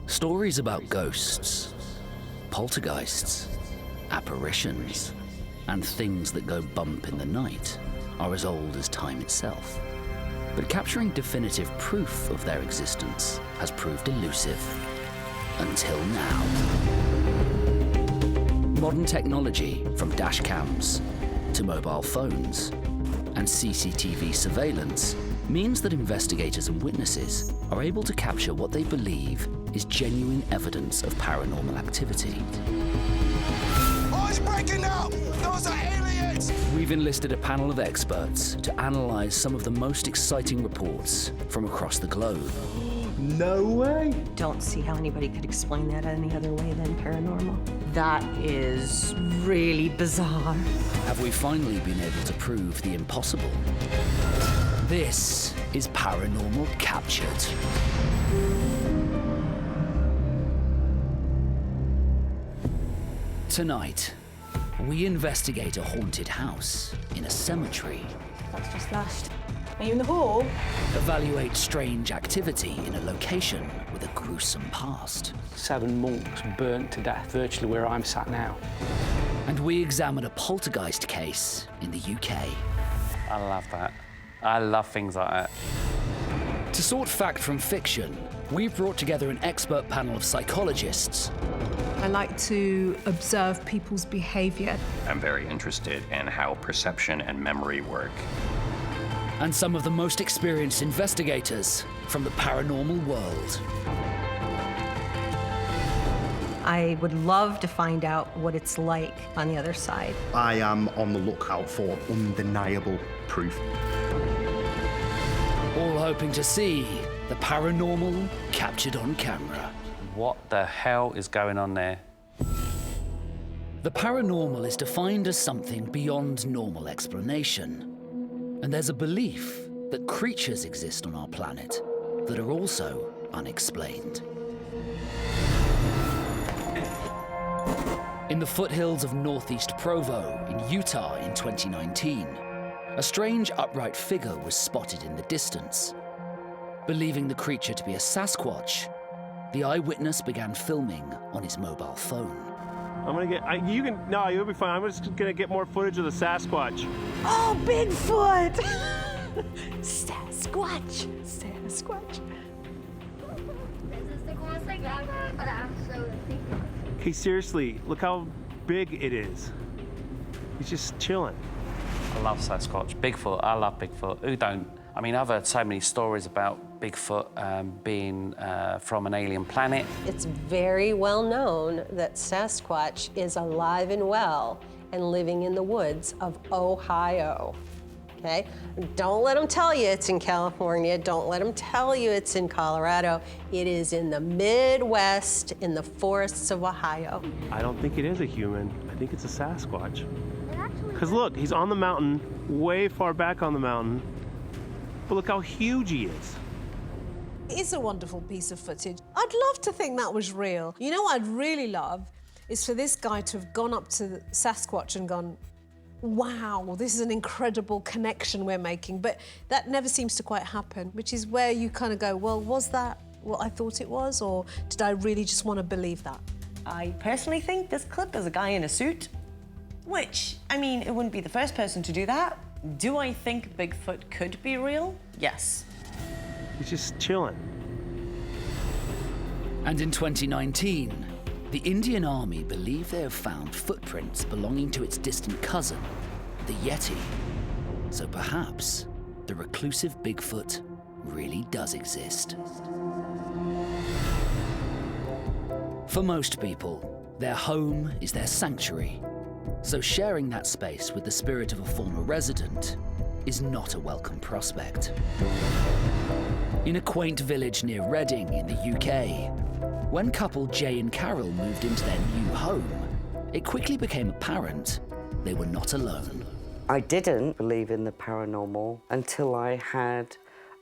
Stories about ghosts, poltergeists, apparitions, and things that go bump in the night are as old as time itself. But capturing definitive proof of their existence has proved elusive. Until now. Modern technology, from dash cams to mobile phones and CCTV surveillance, means that investigators and witnesses are able to capture what they believe is genuine evidence of paranormal activity. Oh, it's breaking out! Those are aliens! We've enlisted a panel of experts to analyze some of the most exciting reports from across the globe. No way! Don't see how anybody could explain that any other way than paranormal. That is really bizarre. Have we finally been able to prove the impossible? This is Paranormal Captured. Tonight, we investigate a haunted house in a cemetery. That's just flashed. Are you in the hall? Evaluate strange activity in a location with a gruesome past. 7 monks burnt to death virtually where I'm sat now. And we examine a poltergeist case in the UK. I love that. I love things like that. To sort fact from fiction, we've brought together an expert panel of psychologists. I like to observe people's behavior. I'm very interested in how perception and memory work. And some of the most experienced investigators from the paranormal world. I would love to find out what it's like on the other side. I am on the lookout for undeniable proof. All hoping to see the paranormal captured on camera. What the hell is going on there? The paranormal is defined as something beyond normal explanation. And there's a belief that creatures exist on our planet that are also unexplained. In the foothills of northeast Provo in Utah in 2019, a strange upright figure was spotted in the distance. Believing the creature to be a Sasquatch, the eyewitness began filming on his mobile phone. I'm gonna get, no, you'll be fine. I'm just gonna get more footage of the Sasquatch. Oh, Bigfoot! Sasquatch! Sasquatch. Okay, seriously, look how big it is. He's just chilling. I love Sasquatch. Bigfoot, I love Bigfoot. Who don't? I mean, I've heard so many stories about Bigfoot being from an alien planet. It's very well known that Sasquatch is alive and well and living in the woods of Ohio. Okay? Don't let them tell you it's in California. Don't let them tell you it's in Colorado. It is in the Midwest, in the forests of Ohio. I don't think it is a human. I think it's a Sasquatch. Because look, he's on the mountain, way far back on the mountain. But look how huge he is. It's a wonderful piece of footage. I'd love to think that was real. You know what I'd really love is for this guy to have gone up to Sasquatch and gone, wow, this is an incredible connection we're making. But that never seems to quite happen, which is where you kind of go, well, was that what I thought it was, or did I really just want to believe that? I personally think this clip is a guy in a suit, which, I mean, it wouldn't be the first person to do that. Do I think Bigfoot could be real? Yes. He's just chilling. And in 2019, the Indian Army believe they have found footprints belonging to its distant cousin, the yeti. So perhaps the reclusive Bigfoot really does exist. For most people, their home is their sanctuary. So sharing that space with the spirit of a former resident is not a welcome prospect. In a quaint village near Reading in the UK, when couple Jay and Carol moved into their new home, it quickly became apparent they were not alone. I didn't believe in the paranormal until I had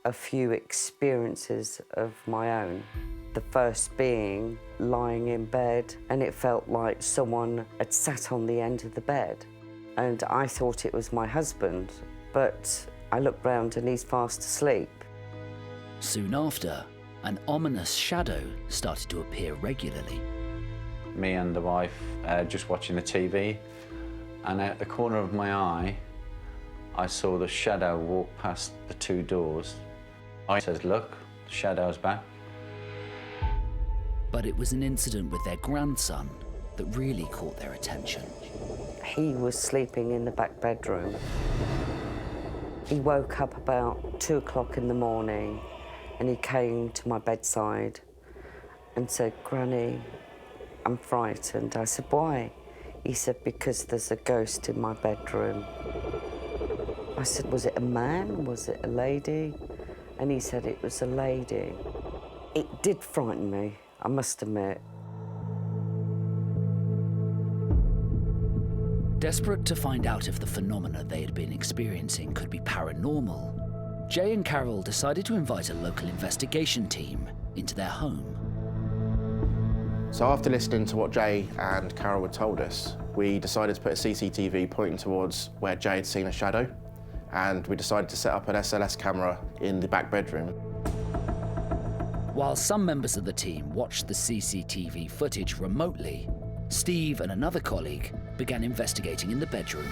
a few experiences of my own. The first being lying in bed, and it felt like someone had sat on the end of the bed. And I thought it was my husband, but I looked round and he's fast asleep. Soon after, an ominous shadow started to appear regularly. Me and the wife just watching the TV, and out the corner of my eye, I saw the shadow walk past the 2 doors. I says, "Look, the shadow's back." But it was an incident with their grandson that really caught their attention. He was sleeping in the back bedroom. He woke up about 2 o'clock in the morning and he came to my bedside and said, "Granny, I'm frightened." I said, "Why?" He said, "Because there's a ghost in my bedroom." I said, "Was it a man? Was it a lady?" And he said it was a lady. It did frighten me, I must admit. Desperate to find out if the phenomena they had been experiencing could be paranormal, Jay and Carol decided to invite a local investigation team into their home. So after listening to what Jay and Carol had told us, we decided to put a CCTV pointing towards where Jay had seen a shadow, and we decided to set up an SLS camera in the back bedroom. While some members of the team watched the CCTV footage remotely, Steve and another colleague began investigating in the bedroom.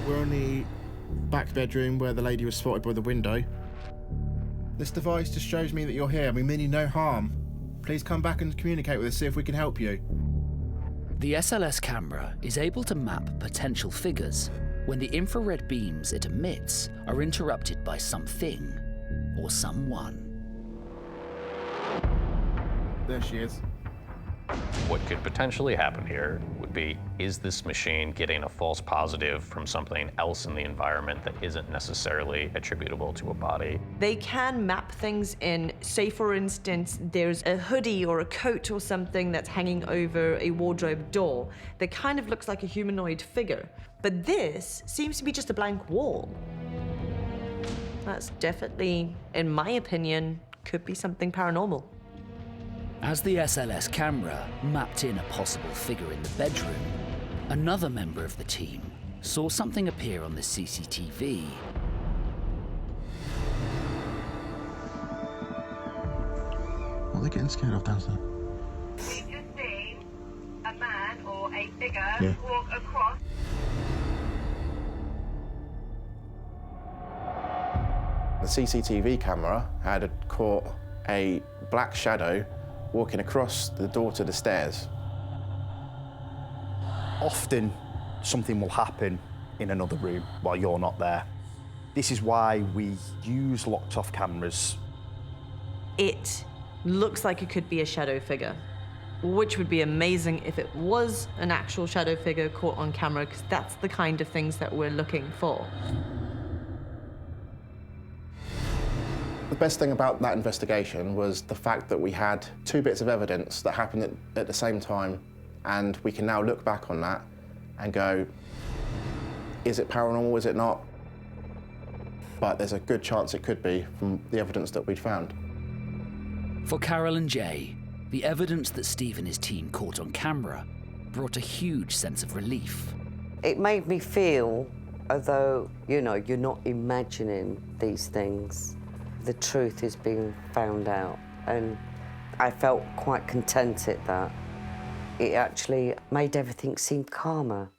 We're in the back bedroom where the lady was spotted by the window. This device just shows me that you're here. We mean you no harm. Please come back and communicate with us, see if we can help you. The SLS camera is able to map potential figures when the infrared beams it emits are interrupted by something or someone. There she is. What could potentially happen here would be, is this machine getting a false positive from something else in the environment that isn't necessarily attributable to a body? They can map things in, say for instance, there's a hoodie or a coat or something that's hanging over a wardrobe door that kind of looks like a humanoid figure. But this seems to be just a blank wall. That's definitely, in my opinion, could be something paranormal. As the SLS camera mapped in a possible figure in the bedroom, another member of the team saw something appear on the CCTV. What are they getting scared of downstairs? We've just seen a man or a figure walk across. The CCTV camera had caught a black shadow walking across the door to the stairs. Often something will happen in another room while you're not there. This is why we use locked off cameras. It looks like it could be a shadow figure, which would be amazing if it was an actual shadow figure caught on camera, because that's the kind of things that we're looking for. The best thing about that investigation was the fact that we had 2 bits of evidence that happened at the same time, and we can now look back on that and go, is it paranormal, is it not? But there's a good chance it could be from the evidence that we'd found. For Carol and Jay, the evidence that Steve and his team caught on camera brought a huge sense of relief. It made me feel as though, you know, you're not imagining these things. The truth is being found out, and I felt quite contented that it actually made everything seem calmer.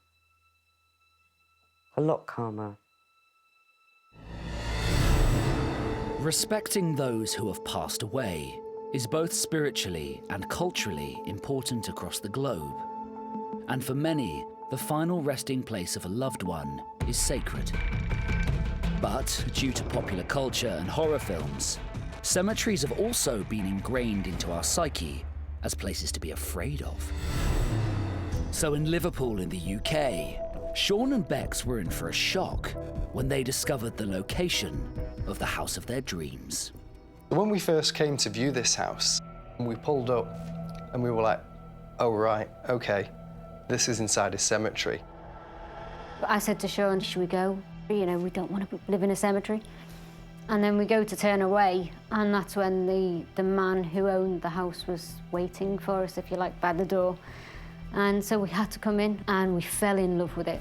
A lot calmer. Respecting those who have passed away is both spiritually and culturally important across the globe. And for many, the final resting place of a loved one is sacred. But due to popular culture and horror films, cemeteries have also been ingrained into our psyche as places to be afraid of. So in Liverpool in the UK, Sean and Bex were in for a shock when they discovered the location of the house of their dreams. When we first came to view this house, we pulled up and we were like, oh right, okay, this is inside a cemetery. I said to Sean, should we go? You know, we don't want to live in a cemetery. And then we go to turn away, and that's when the man who owned the house was waiting for us, if you like, by the door. And so we had to come in, and we fell in love with it.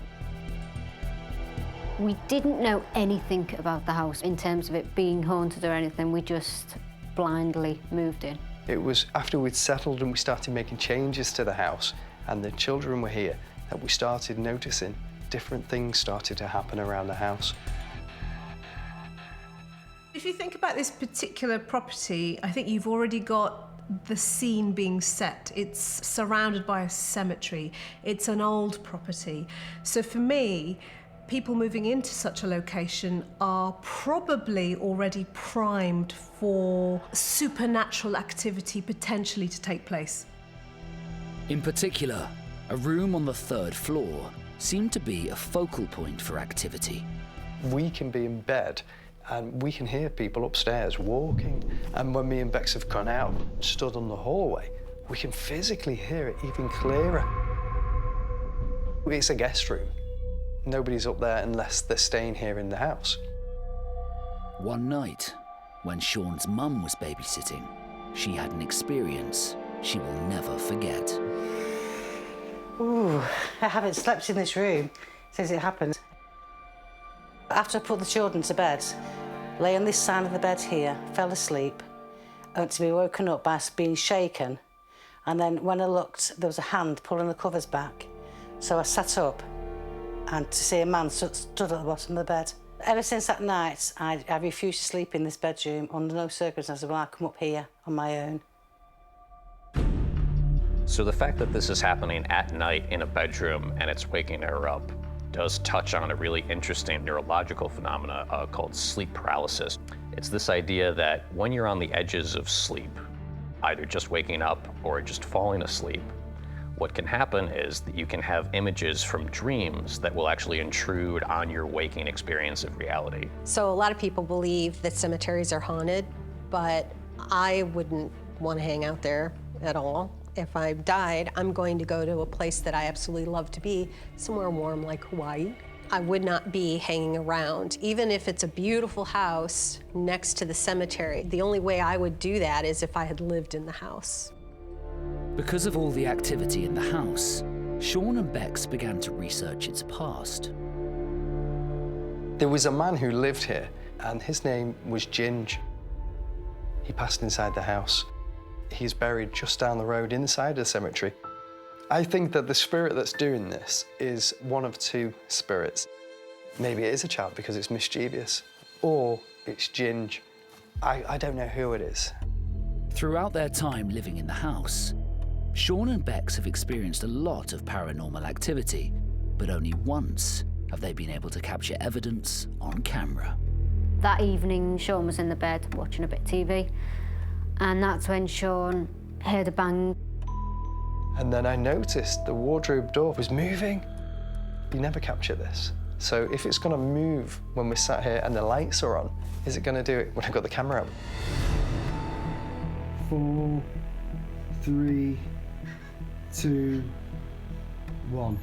We didn't know anything about the house in terms of it being haunted or anything. We just blindly moved in. It was after we'd settled and we started making changes to the house and the children were here that we started noticing different things started to happen around the house. If you think about this particular property, I think you've already got the scene being set. It's surrounded by a cemetery. It's an old property. So for me, people moving into such a location are probably already primed for supernatural activity potentially to take place. In particular, a room on the 3rd floor seemed to be a focal point for activity. We can be in bed and we can hear people upstairs walking. And when me and Bex have gone out and stood on the hallway, we can physically hear it even clearer. It's a guest room. Nobody's up there unless they're staying here in the house. One night, when Sean's mum was babysitting, she had an experience she will never forget. Ooh, I haven't slept in this room since it happened. After I put the children to bed, lay on this side of the bed here, fell asleep, only to be woken up by being shaken. And then when I looked, there was a hand pulling the covers back. So I sat up and to see a man stood at the bottom of the bed. Ever since that night, I refused to sleep in this bedroom under no circumstances when I come up here on my own. So the fact that this is happening at night in a bedroom and it's waking her up does touch on a really interesting neurological phenomena called sleep paralysis. It's this idea that when you're on the edges of sleep, either just waking up or just falling asleep, what can happen is that you can have images from dreams that will actually intrude on your waking experience of reality. So a lot of people believe that cemeteries are haunted, but I wouldn't want to hang out there at all. If I died, I'm going to go to a place that I absolutely love to be, somewhere warm like Hawaii. I would not be hanging around, even if it's a beautiful house next to the cemetery. The only way I would do that is if I had lived in the house. Because of all the activity in the house, Sean and Bex began to research its past. There was a man who lived here, and his name was Ginge. He passed inside the house. He's buried just down the road inside the cemetery. I think that the spirit that's doing this is one of two spirits. Maybe it is a child because it's mischievous, or it's Ginge. I don't know who it is. Throughout their time living in the house, Sean and Bex have experienced a lot of paranormal activity, but only once have they been able to capture evidence on camera. That evening, Sean was in the bed watching a bit of TV, and that's when Sean heard a bang. And then I noticed the wardrobe door was moving. You never capture this. So if it's gonna move when we're sat here and the lights are on, is it gonna do it when I've got the camera on? 4, 3, 2, 1.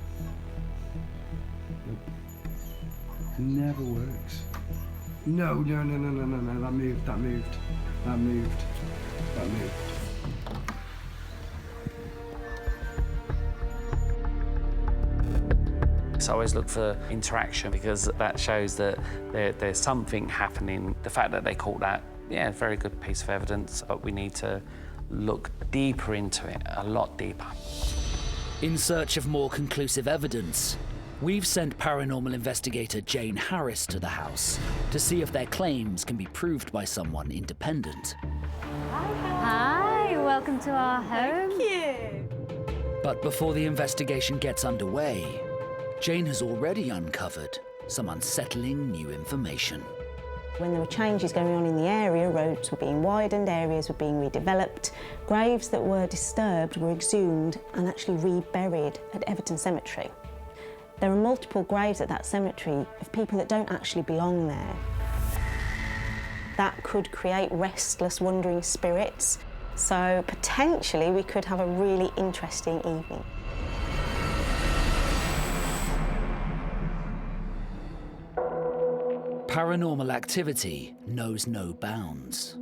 It never works. No, that moved. So I always look for interaction because that shows that there's something happening. The fact that they caught that, yeah, very good piece of evidence, but we need to look deeper into it, a lot deeper. In search of more conclusive evidence, we've sent paranormal investigator Jayne Harris to the house to see if their claims can be proved by someone independent. Hi, welcome to our home. Thank you. But before the investigation gets underway, Jayne has already uncovered some unsettling new information. When there were changes going on in the area, roads were being widened, areas were being redeveloped, graves that were disturbed were exhumed and actually reburied at Everton Cemetery. There are multiple graves at that cemetery of people that don't actually belong there. That could create restless, wandering spirits, so potentially we could have a really interesting evening. Paranormal activity knows no bounds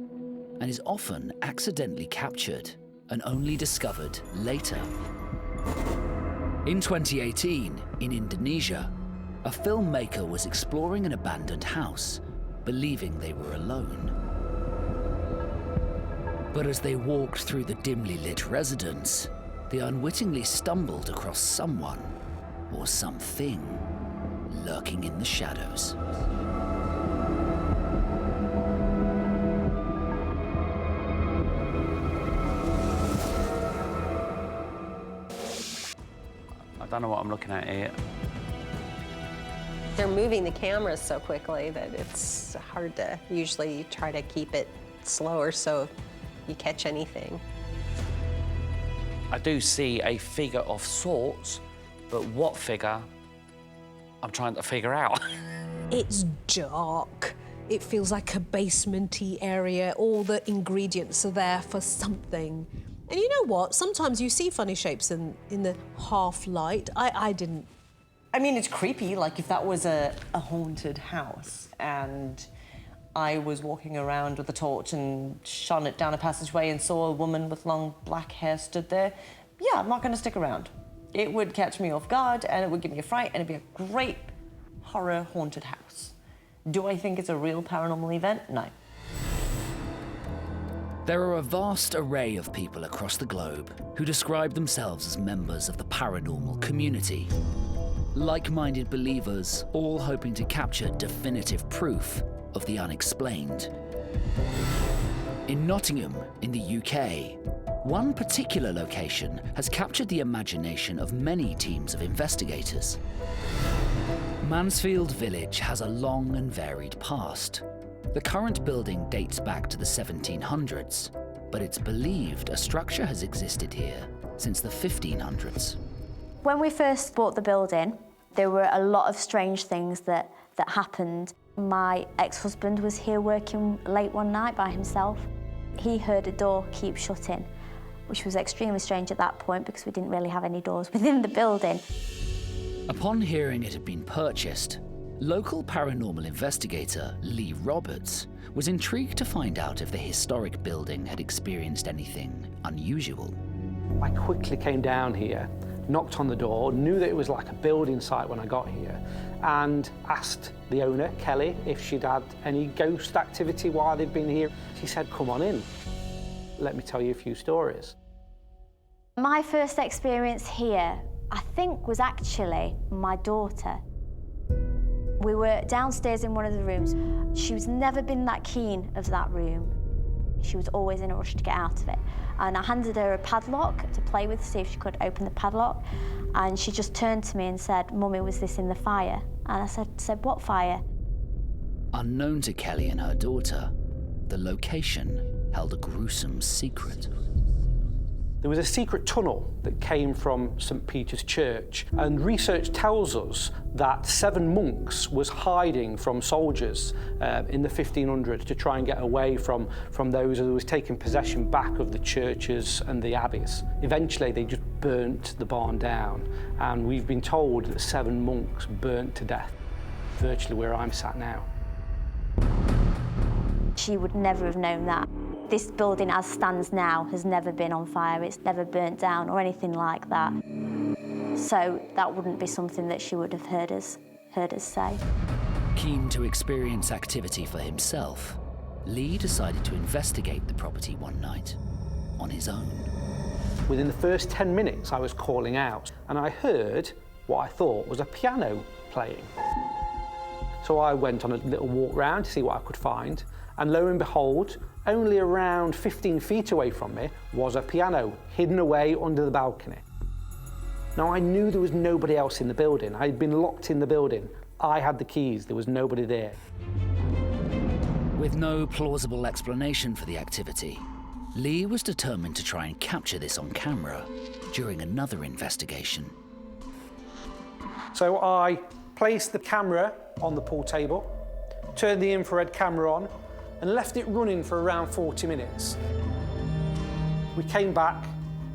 and is often accidentally captured and only discovered later. In 2018, in Indonesia, a filmmaker was exploring an abandoned house, believing they were alone. But as they walked through the dimly lit residence, they unwittingly stumbled across someone or something lurking in the shadows. I don't know what I'm looking at here. They're moving the cameras so quickly that it's hard to usually try to keep it slower so you catch anything. I do see a figure of sorts, but what figure, I'm trying to figure out. It's dark. It feels like a basement-y area. All the ingredients are there for something. And you know what? Sometimes you see funny shapes in the half light. I didn't. I mean, it's creepy, like if that was a haunted house and I was walking around with a torch and shone it down a passageway and saw a woman with long black hair stood there, yeah, I'm not going to stick around. It would catch me off guard and it would give me a fright and it'd be a great horror haunted house. Do I think it's a real paranormal event? No. There are a vast array of people across the globe who describe themselves as members of the paranormal community. Like-minded believers, all hoping to capture definitive proof of the unexplained. In Nottingham, in the UK, one particular location has captured the imagination of many teams of investigators. Mansfield Village has a long and varied past. The current building dates back to the 1700s, but it's believed a structure has existed here since the 1500s. When we first bought the building, there were a lot of strange things that happened. My ex-husband was here working late one night by himself. He heard a door keep shutting, which was extremely strange at that point because we didn't really have any doors within the building. Upon hearing it had been purchased, local paranormal investigator Lee Roberts was intrigued to find out if the historic building had experienced anything unusual. I quickly came down here, knocked on the door, knew that it was like a building site when I got here, and asked the owner, Kelly, if she'd had any ghost activity while they'd been here. She said, come on in, let me tell you a few stories. My first experience here, I think, was actually my daughter. We were downstairs in one of the rooms. She's never been that keen of that room. She was always in a rush to get out of it. And I handed her a padlock to play with, to see if she could open the padlock. And she just turned to me and said, Mummy, was this in the fire? And I said, what fire? Unknown to Kelly and her daughter, the location held a gruesome secret. There was a secret tunnel that came from St. Peter's Church, and research tells us that 7 monks was hiding from soldiers in the 1500s to try and get away from those who was taking possession back of the churches and the abbeys. Eventually, they just burnt the barn down, and we've been told that 7 monks burnt to death, virtually where I'm sat now. She would never have known that. This building, as stands now, has never been on fire. It's never burnt down or anything like that. So that wouldn't be something that she would have heard us say. Keen to experience activity for himself, Lee decided to investigate the property one night on his own. Within the first 10 minutes, I was calling out, and I heard what I thought was a piano playing. So I went on a little walk round to see what I could find, and lo and behold, only around 15 feet away from me was a piano hidden away under the balcony. Now, I knew there was nobody else in the building. I'd been locked in the building. I had the keys, there was nobody there. With no plausible explanation for the activity, Lee was determined to try and capture this on camera during another investigation. So I placed the camera on the pool table, turned the infrared camera on, and left it running for around 40 minutes. We came back,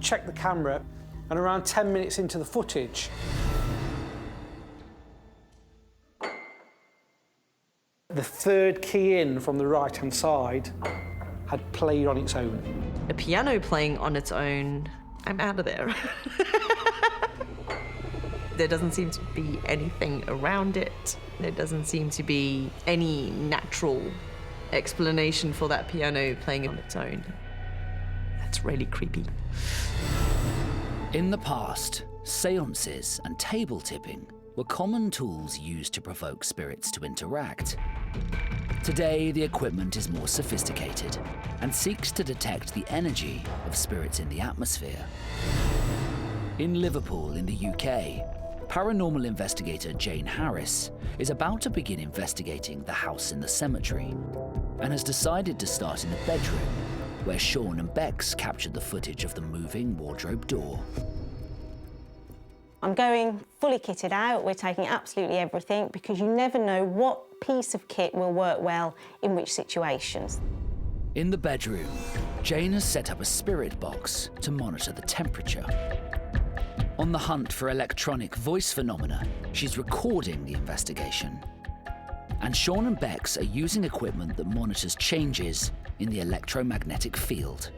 checked the camera, and around 10 minutes into the footage, the third key in from the right-hand side had played on its own. A piano playing on its own, I'm out of there. There doesn't seem to be anything around it. There doesn't seem to be any natural explanation for that piano playing on its own. It's really creepy. In the past, seances and table tipping were common tools used to provoke spirits to interact. Today, the equipment is more sophisticated and seeks to detect the energy of spirits in the atmosphere. In Liverpool, in the UK, paranormal investigator Jayne Harris is about to begin investigating the house in the cemetery and has decided to start in the bedroom where Sean and Bex captured the footage of the moving wardrobe door. I'm going fully kitted out. We're taking absolutely everything because you never know what piece of kit will work well in which situations. In the bedroom, Jayne has set up a spirit box to monitor the temperature. On the hunt for electronic voice phenomena, she's recording the investigation. And Sean and Bex are using equipment that monitors changes in the electromagnetic field.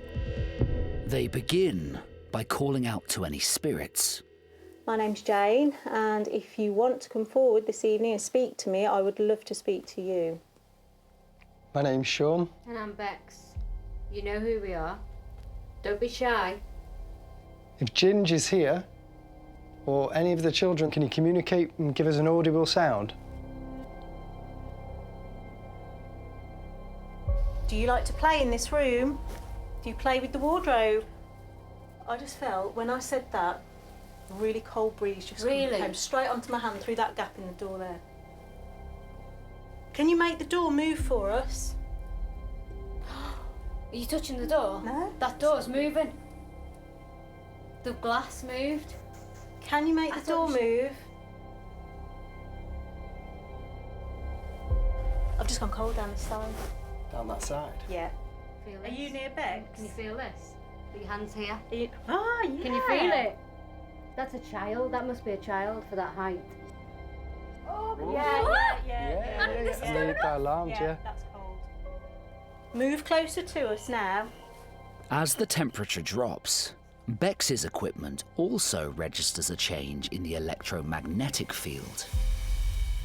They begin by calling out to any spirits. My name's Jayne, and if you want to come forward this evening and speak to me, I would love to speak to you. My name's Sean. And I'm Bex. You know who we are. Don't be shy. If Ginge is here, or any of the children, can you communicate and give us an audible sound? Do you like to play in this room? Do you play with the wardrobe? I just felt, when I said that, a really cold breeze just came straight onto my hand through that gap in the door there. Can you make the door move for us? Are you touching the door? No. That door's moving. The glass moved. Can you make the door move? I've just gone cold down this side. Down that side? Yeah. Feel Are this? you near Bex? Can you feel this? Put your hands here. Yeah. Can you feel it? That's a child. That must be a child for that height. Oh, Ooh. yeah. I need that alarmed, yeah. That's cold. Move closer to us now. As the temperature drops, Bex's equipment also registers a change in the electromagnetic field.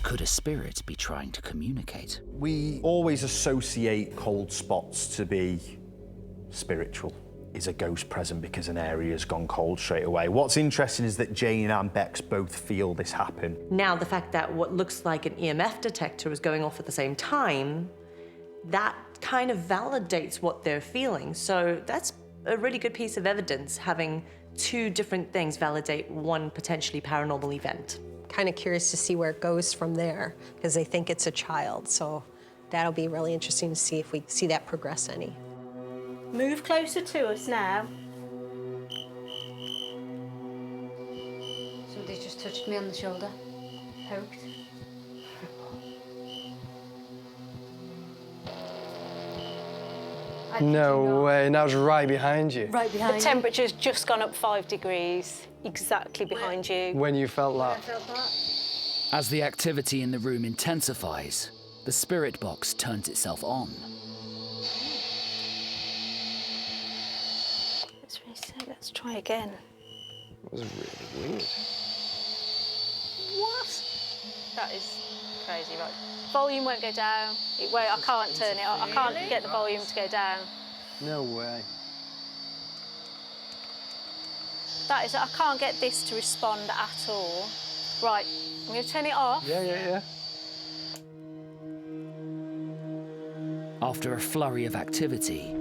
Could a spirit be trying to communicate? We always associate cold spots to be spiritual. Is a ghost present because an area's gone cold straight away? What's interesting is that Jayne and Bex both feel this happen. Now, the fact that what looks like an EMF detector is going off at the same time, that kind of validates what they're feeling. So that's a really good piece of evidence, having two different things validate one potentially paranormal event. Kind of curious to see where it goes from there, because they think it's a child. So that'll be really interesting to see if we see that progress any. Move closer to us now. Somebody just touched me on the shoulder. Poked. No way, now it's right behind you. Right behind The temperature's just gone up 5 degrees, exactly behind you. When you felt that? As the activity in the room intensifies, the spirit box turns itself on. Let's try again. That was really weird. What? That is crazy, right? Volume won't go down. It won't. I can't turn it. I can't get the volume to go down. No way. That is. I can't get this to respond at all. Right. I'm going to turn it off. Yeah. After a flurry of activity,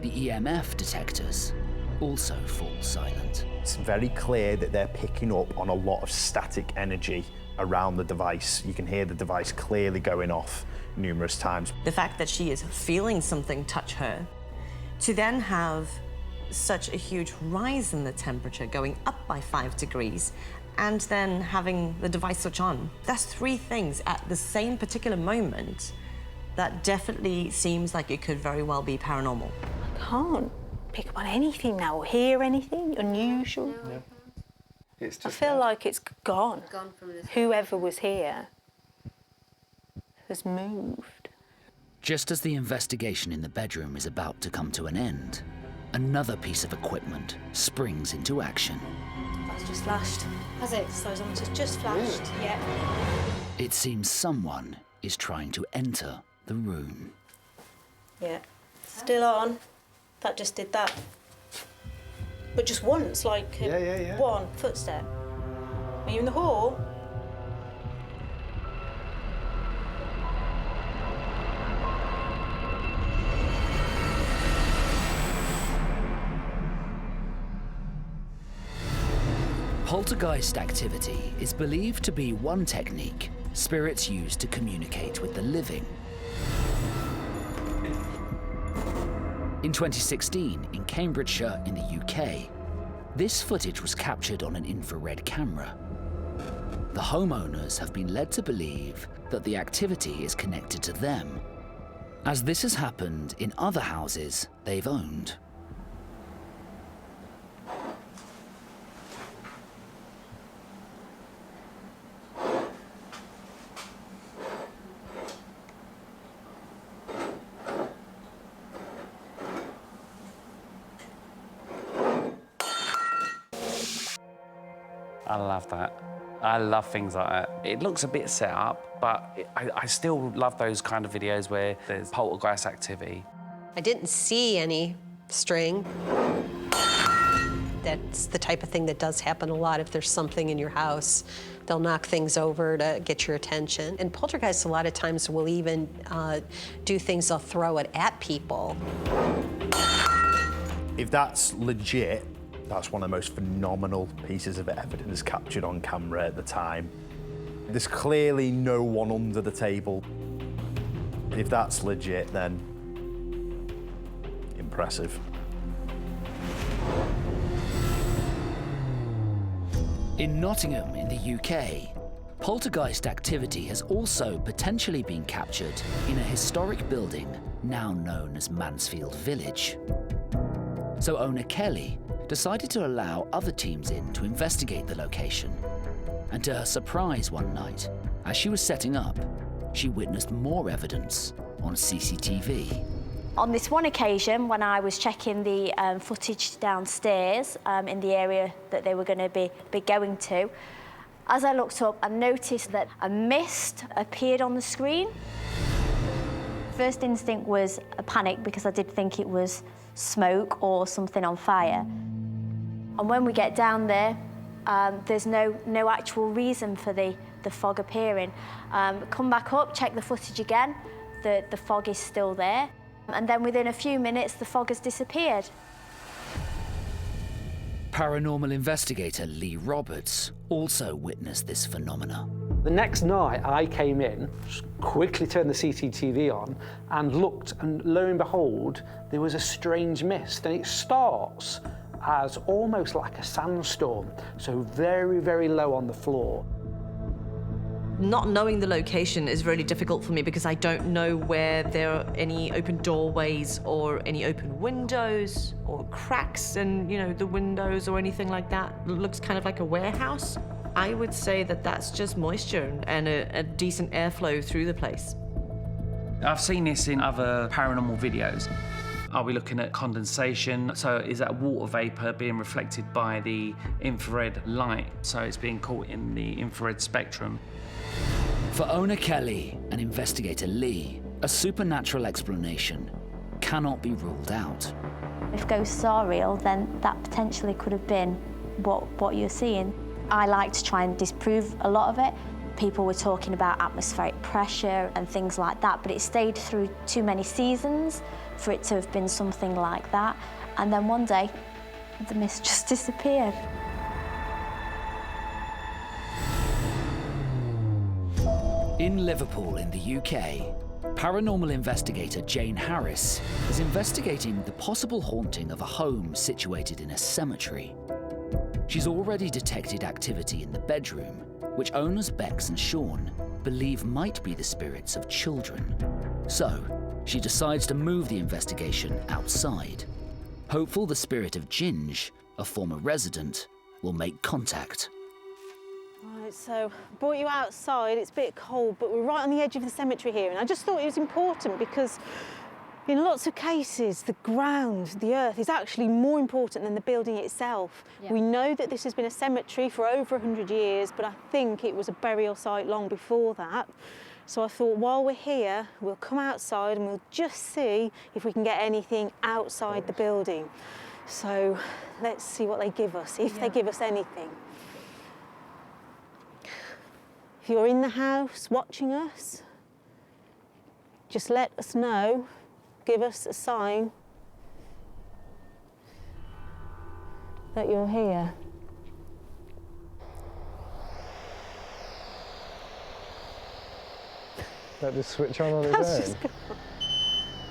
the EMF detectors also fall silent. It's very clear that they're picking up on a lot of static energy around the device. You can hear the device clearly going off numerous times. The fact that she is feeling something touch her, to then have such a huge rise in the temperature, going up by 5 degrees, and then having the device switch on. That's 3 things at the same particular moment that definitely seems like it could very well be paranormal. I can't pick up on anything now or hear anything unusual. No. It's just I feel like it's gone. Gone from this. Whoever was here has moved. Just as the investigation in the bedroom is about to come to an end, another piece of equipment springs into action. That's just flashed. Has it? Those ones have just flashed. Yeah. It seems someone is trying to enter the room. Yeah. Still on. That just did that. But just once, like one footstep. Are you in the hall? Poltergeist activity is believed to be one technique spirits use to communicate with the living. In 2016, in Cambridgeshire in the UK, this footage was captured on an infrared camera. The homeowners have been led to believe that the activity is connected to them, as this has happened in other houses they've owned. I love that. I love things like that. It looks a bit set up, but I still love those kind of videos where there's poltergeist activity. I didn't see any string. That's the type of thing that does happen a lot if there's something in your house. They'll knock things over to get your attention. And poltergeists a lot of times will even do things, they'll throw it at people. If that's legit, that's one of the most phenomenal pieces of evidence captured on camera at the time. There's clearly no one under the table. If that's legit, then impressive. In Nottingham in the UK, poltergeist activity has also potentially been captured in a historic building now known as Mansfield Village. So owner Kelly decided to allow other teams in to investigate the location. And to her surprise one night, as she was setting up, she witnessed more evidence on CCTV. On this one occasion, when I was checking the footage downstairs in the area that they were going to be going to, as I looked up, I noticed that a mist appeared on the screen. First instinct was a panic because I did think it was smoke or something on fire. And when we get down there, there's no actual reason for the fog appearing. Come back up, check the footage again, the fog is still there. And then within a few minutes, the fog has disappeared. Paranormal investigator Lee Roberts also witnessed this phenomena. The next night, I came in, just quickly turned the CCTV on, and looked, and lo and behold, there was a strange mist. And it starts as almost like a sandstorm, so very, very low on the floor. Not knowing the location is really difficult for me because I don't know where there are any open doorways or any open windows or cracks in, the windows or anything like that. It looks kind of like a warehouse. I would say that that's just moisture and a decent airflow through the place. I've seen this in other paranormal videos. Are we looking at condensation? So is that water vapor being reflected by the infrared light? So it's being caught in the infrared spectrum. For owner Kelly and investigator Lee, a supernatural explanation cannot be ruled out. If ghosts are real, then that potentially could have been what you're seeing. I like to try and disprove a lot of it. People were talking about atmospheric pressure and things like that, but it stayed through too many seasons for it to have been something like that. And then one day, the mist just disappeared. In Liverpool in the UK, paranormal investigator Jayne Harris is investigating the possible haunting of a home situated in a cemetery. She's already detected activity in the bedroom, which owners Bex and Sean believe might be the spirits of children. So, she decides to move the investigation outside, hopeful the spirit of Ginge, a former resident, will make contact. Right, so I brought you outside. It's a bit cold, but we're right on the edge of the cemetery here, and I just thought it was important because in lots of cases, the ground, the earth, is actually more important than the building itself. Yeah. We know that this has been a cemetery for over 100 years, but I think it was a burial site long before that. So I thought while we're here, we'll come outside and we'll just see if we can get anything outside the building. So let's see what they give us, if they give us anything. If you're in the house watching us, just let us know, give us a sign that you're here. Let this switch on its own.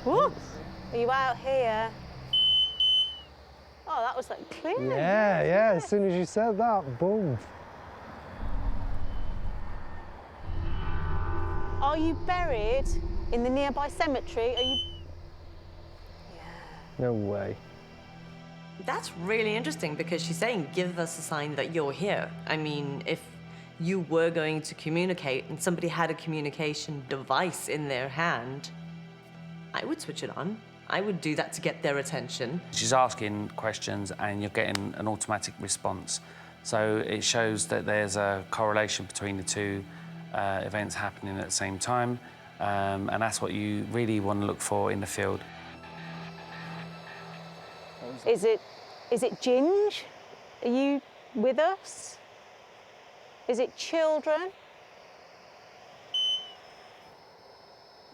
Whoop! Are you out here? Oh, that was like clear. Yeah, yeah, as soon as you said that, boom. Are you buried in the nearby cemetery? Are you? No way. That's really interesting because she's saying, give us a sign that you're here. I mean, if you were going to communicate and somebody had a communication device in their hand, I would switch it on. I would do that to get their attention. She's asking questions and you're getting an automatic response. So it shows that there's a correlation between the two events happening at the same time. And that's what you really want to look for in the field. Is it Ginge? Are you with us? Is it children?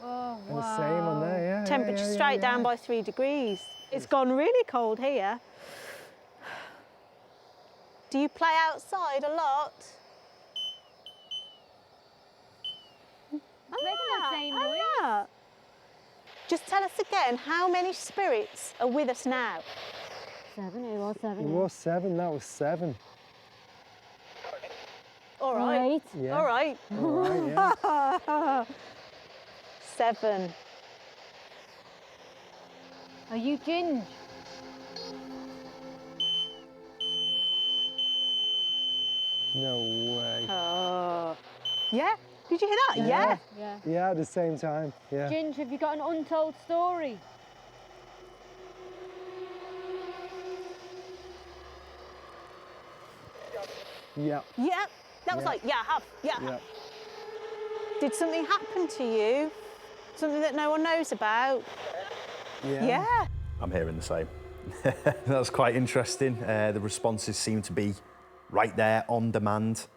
Oh, And the same on there, yeah. Temperature straight down by 3 degrees. It's gone really cold here. Do you play outside a lot? Making that same noise. Just tell us again, how many spirits are with us now? 7, it was 7. It was 7, that was 7. All right. Yeah. All right. All right, yeah. 7. Are you Ginge? No way. Oh. Yeah? Did you hear that? Yeah. Yeah. Yeah, at the same time, yeah. Ginge, have you got an untold story? Yeah. Yeah. That was Yeah. like, yeah, I have. Yeah. Yeah. Did something happen to you? Something that no one knows about? Yeah. I'm hearing the same. That's quite interesting. The responses seem to be right there on demand.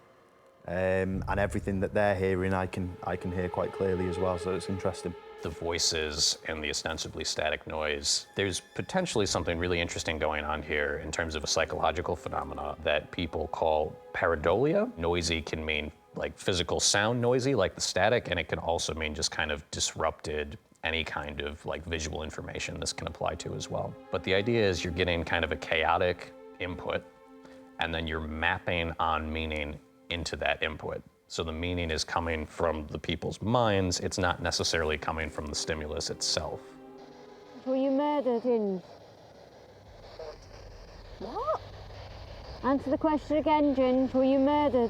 And everything that they're hearing, I can hear quite clearly as well, so it's interesting. The voices and the ostensibly static noise, there's potentially something really interesting going on here in terms of a psychological phenomena that people call pareidolia. Noisy can mean like physical sound noisy, like the static, and it can also mean just kind of disrupted, any kind of like visual information this can apply to as well. But the idea is you're getting kind of a chaotic input, and then you're mapping on meaning into that input. So the meaning is coming from the people's minds, it's not necessarily coming from the stimulus itself. Were you murdered, Ginge? What? Answer the question again, Ginge. Were you murdered?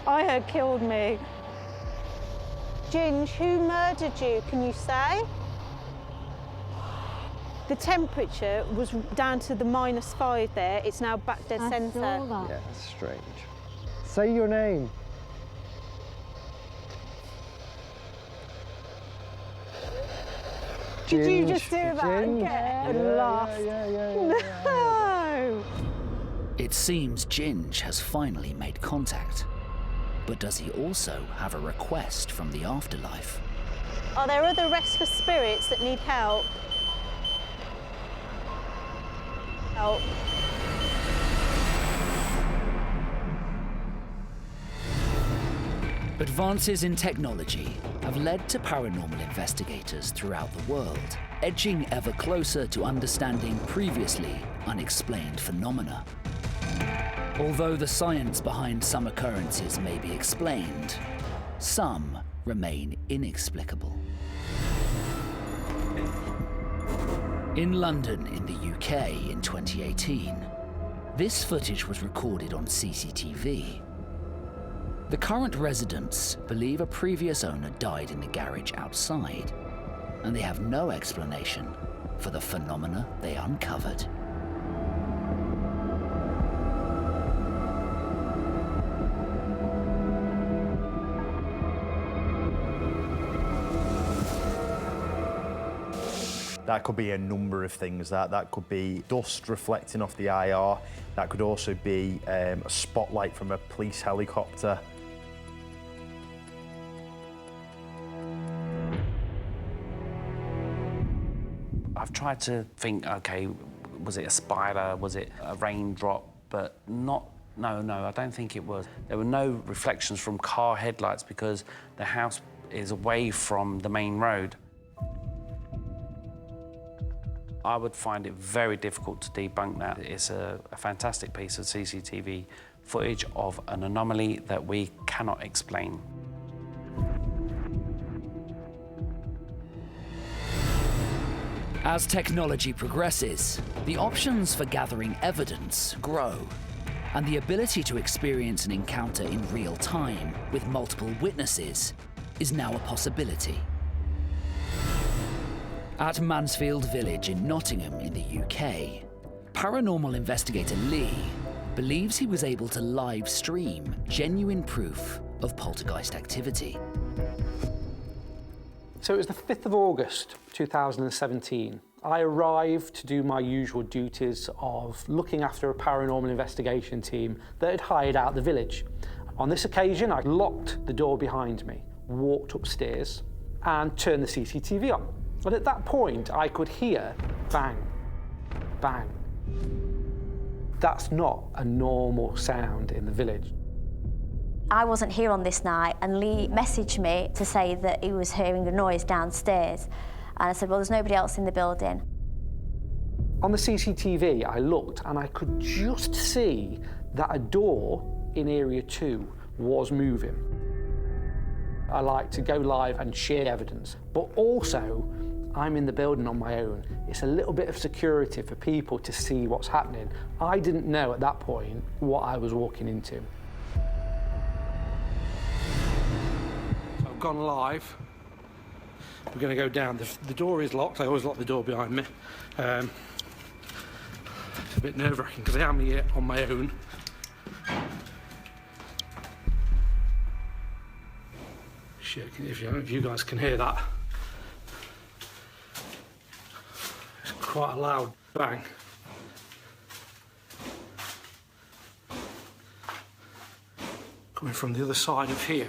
I heard killed me. Ginge, who murdered you, can you say? The temperature was down to the -5 there. It's now back dead centre. Yeah, that's strange. Say your name. Did you Ginge. just do that Ginge. again? Yeah, Lost. yeah. No! It seems Ginge has finally made contact. But does he also have a request from the afterlife? Are there other restless spirits that need help? Help. Advances in technology have led to paranormal investigators throughout the world, edging ever closer to understanding previously unexplained phenomena. Although the science behind some occurrences may be explained, some remain inexplicable. In London, in the UK, in 2018, this footage was recorded on CCTV. The current residents believe a previous owner died in the garage outside, and they have no explanation for the phenomena they uncovered. That could be a number of things. That could be dust reflecting off the IR. That could also be a spotlight from a police helicopter. I've tried to think, okay, was it a spider? Was it a raindrop? But no, I don't think it was. There were no reflections from car headlights because the house is away from the main road. I would find it very difficult to debunk that. It's a fantastic piece of CCTV footage of an anomaly that we cannot explain. As technology progresses, the options for gathering evidence grow, and the ability to experience an encounter in real time with multiple witnesses is now a possibility. At Mansfield Village in Nottingham in the UK, paranormal investigator Lee believes he was able to live stream genuine proof of poltergeist activity. So it was the 5th of August 2017. I arrived to do my usual duties of looking after a paranormal investigation team that had hired out the village. On this occasion, I locked the door behind me, walked upstairs and turned the CCTV on. And at that point, I could hear bang, bang. That's not a normal sound in the village. I wasn't here on this night, and Lee messaged me to say that he was hearing a noise downstairs. And I said, well, there's nobody else in the building. On the CCTV, I looked and I could just see that a door in Area 2 was moving. I like to go live and share evidence, but also I'm in the building on my own. It's a little bit of security for people to see what's happening. I didn't know at that point what I was walking into. I've gone live. We're going to go down. The door is locked. I always lock the door behind me. It's a bit nerve-wracking because I am here on my own. Shit, if you guys can hear that. It's quite a loud bang. Coming from the other side of here.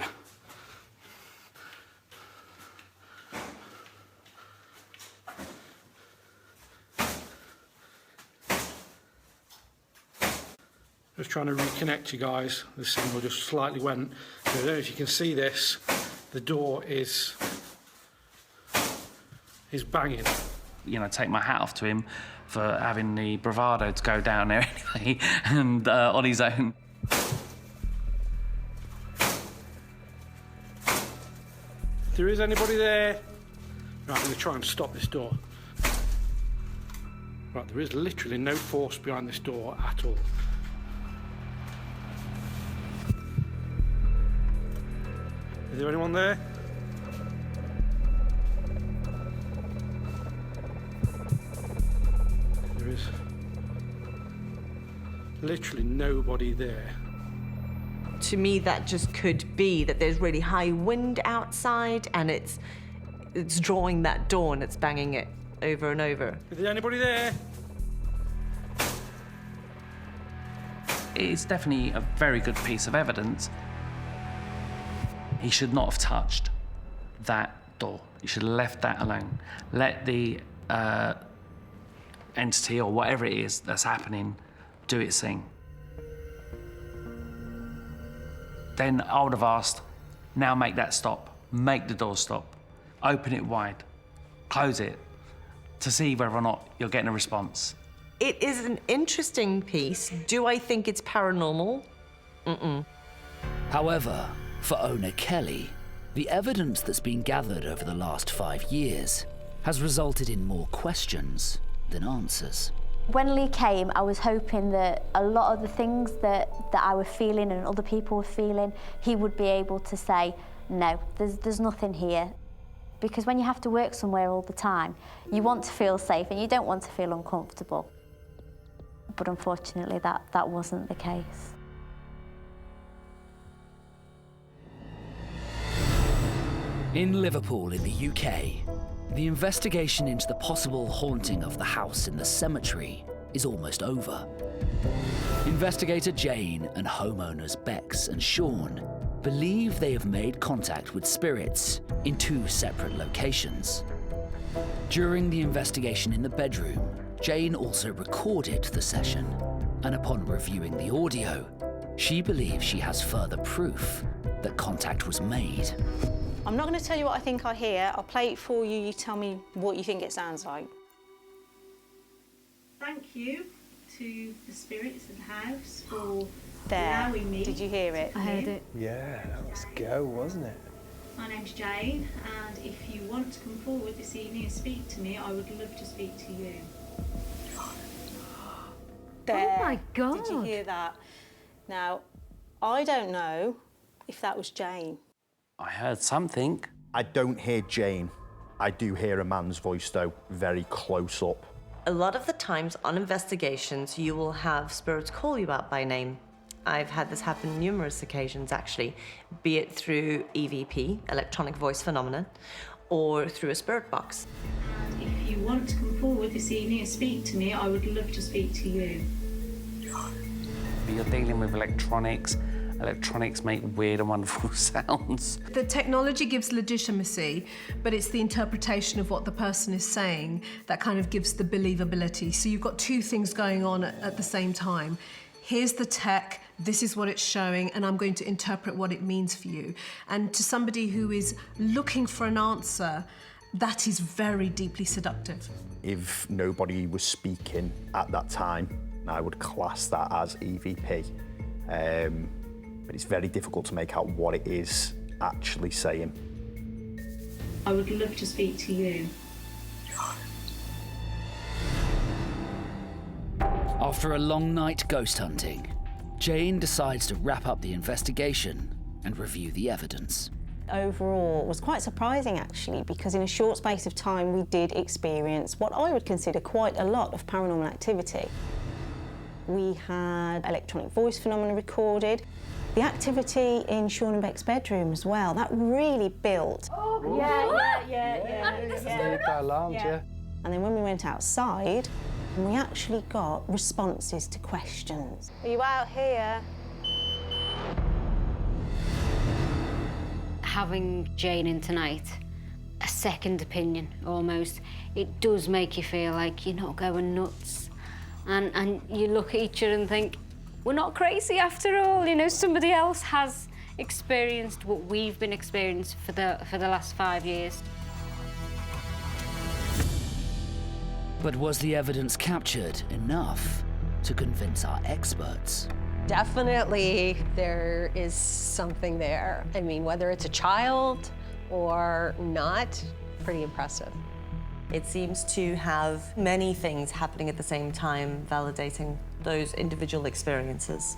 Just trying to reconnect you guys. The signal just slightly went. So I don't know if you can see this. The door is banging. You know, take my hat off to him for having the bravado to go down there anyway and on his own. If there is anybody there, right, I'm going to try and stop this door. Right, there is literally no force behind this door at all. Is there anyone there? There is literally nobody there. To me, that just could be that there's really high wind outside and it's drawing that door and it's banging it over and over. Is there anybody there? It's definitely a very good piece of evidence. He should not have touched that door. He should have left that alone. Let the entity or whatever it is that's happening do its thing. Then I would have asked, now make that stop. Make the door stop. Open it wide. Close it to see whether or not you're getting a response. It is an interesting piece. Do I think it's paranormal? Mm-mm. However, for owner Kelly, the evidence that's been gathered over the last 5 years has resulted in more questions than answers. When Lee came, I was hoping that a lot of the things that I was feeling and other people were feeling, he would be able to say, no, there's nothing here. Because when you have to work somewhere all the time, you want to feel safe and you don't want to feel uncomfortable. But unfortunately, that wasn't the case. In Liverpool in the UK, The investigation into the possible haunting of the house in the cemetery is almost over. Investigator Jayne and homeowners Bex and Sean believe they have made contact with spirits in 2 separate locations. During the investigation in the bedroom, Jayne also recorded the session, and upon reviewing the audio, she believes she has further proof that contact was made. I'm not going to tell you what I think I hear. I'll play it for you. You tell me what you think it sounds like. Thank you to the spirits of the house for There. allowing me. Did you hear it? I heard it. Yeah, that was go, wasn't it? My name's Jayne, and if you want to come forward this evening and speak to me, I would love to speak to you. There. Oh my God. Did you hear that? Now, I don't know if that was Jayne. I heard something. I don't hear Jayne. I do hear a man's voice, though, very close up. A lot of the times on investigations, you will have spirits call you out by name. I've had this happen numerous occasions, actually, be it through EVP, electronic voice phenomenon, or through a spirit box. And if you want to come forward this evening and speak to me, I would love to speak to you. You're dealing with electronics. Electronics make weird and wonderful sounds. The technology gives legitimacy, but it's the interpretation of what the person is saying that kind of gives the believability. So you've got 2 things going on at the same time. Here's the tech, this is what it's showing, and I'm going to interpret what it means for you. And to somebody who is looking for an answer, that is very deeply seductive. If nobody was speaking at that time, I would class that as EVP. But it's very difficult to make out what it is actually saying. I would love to speak to you. After a long night ghost hunting, Jayne decides to wrap up the investigation and review the evidence. Overall, it was quite surprising actually, because in a short space of time we did experience what I would consider quite a lot of paranormal activity. We had electronic voice phenomena recorded. The activity in Sean and Beck's bedroom as well, that really built. Oh, yeah. This is Yeah, alarmed, yeah. And then when we went outside, we actually got responses to questions. Are you out here? Having Jayne in tonight, a second opinion almost, it does make you feel like you're not going nuts. And you look at each other and think, we're not crazy after all. You know, somebody else has experienced what we've been experiencing for the last 5 years. But was the evidence captured enough to convince our experts? Definitely there is something there. I mean, whether it's a child or not, pretty impressive. It seems to have many things happening at the same time, validating those individual experiences.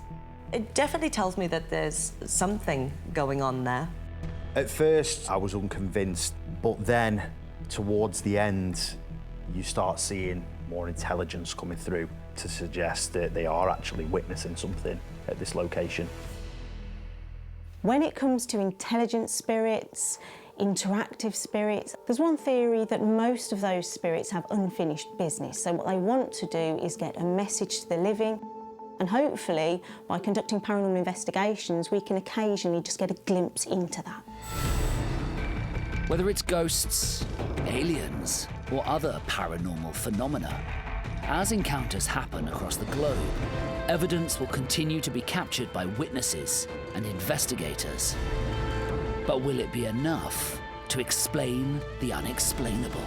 It definitely tells me that there's something going on there. At first, I was unconvinced, but then towards the end, you start seeing more intelligence coming through to suggest that they are actually witnessing something at this location. When it comes to intelligent spirits, interactive spirits, there's one theory that most of those spirits have unfinished business. So what they want to do is get a message to the living, and hopefully by conducting paranormal investigations we can occasionally just get a glimpse into that. Whether it's ghosts, aliens, or other paranormal phenomena, as encounters happen across the globe, evidence will continue to be captured by witnesses and investigators. But will it be enough to explain the unexplainable?